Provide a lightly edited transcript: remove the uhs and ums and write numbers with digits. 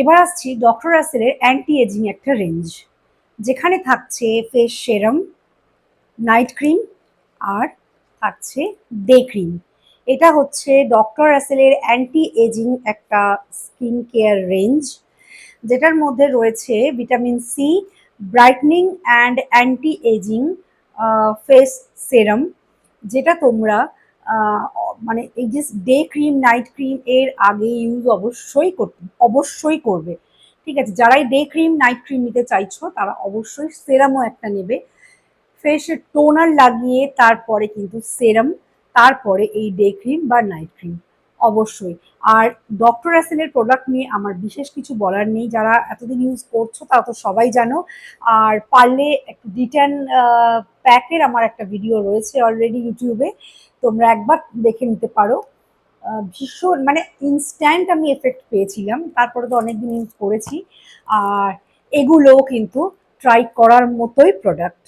এবার আসছি ডক্টর রাসেলের অ্যান্টি এজিং একটা রেঞ্জ, যেখানে থাকছে ফেস সেরাম, নাইট ক্রিম আর থাকছে ডে ক্রিম। এটা হচ্ছে ডক্টর রাসেলের অ্যান্টি এজিং একটা স্কিন কেয়ার রেঞ্জ, যেটার মধ্যে রয়েছে vitamin C, brightening and anti ageing face serum, যেটা তোমরা মানে এই যে ডে ক্রিম নাইট ক্রিম এর আগে ইউজ অবশ্যই করবে। ঠিক আছে, যারাই ডে ক্রিম নাইট ক্রিম নিতে চাইছো তারা অবশ্যই সেরামও একটা নেবে। ফেসে টোনার লাগিয়ে তারপরে কিন্তু সেরাম, তারপরে এই ডে ক্রিম বা নাইট ক্রিম অবশ্যই। আর ডক্টর অ্যাসেলের প্রোডাক্ট নিয়ে আমার বিশেষ কিছু বলার নেই, যারা এতদিন ইউজ করছো তারা তো সবাই জানো। আর পারলে একটু রিটার্ন প্যাকের আমার একটা ভিডিও রয়েছে অলরেডি ইউটিউবে, তোমরা একবার দেখে নিতে পারো। ভীষণ মানে ইনস্ট্যান্ট আমি এফেক্ট পেয়েছিলাম, তারপরে তো অনেকদিন ইউজ করেছি। আর এগুলোও কিন্তু ট্রাই করার মতোই প্রোডাক্ট।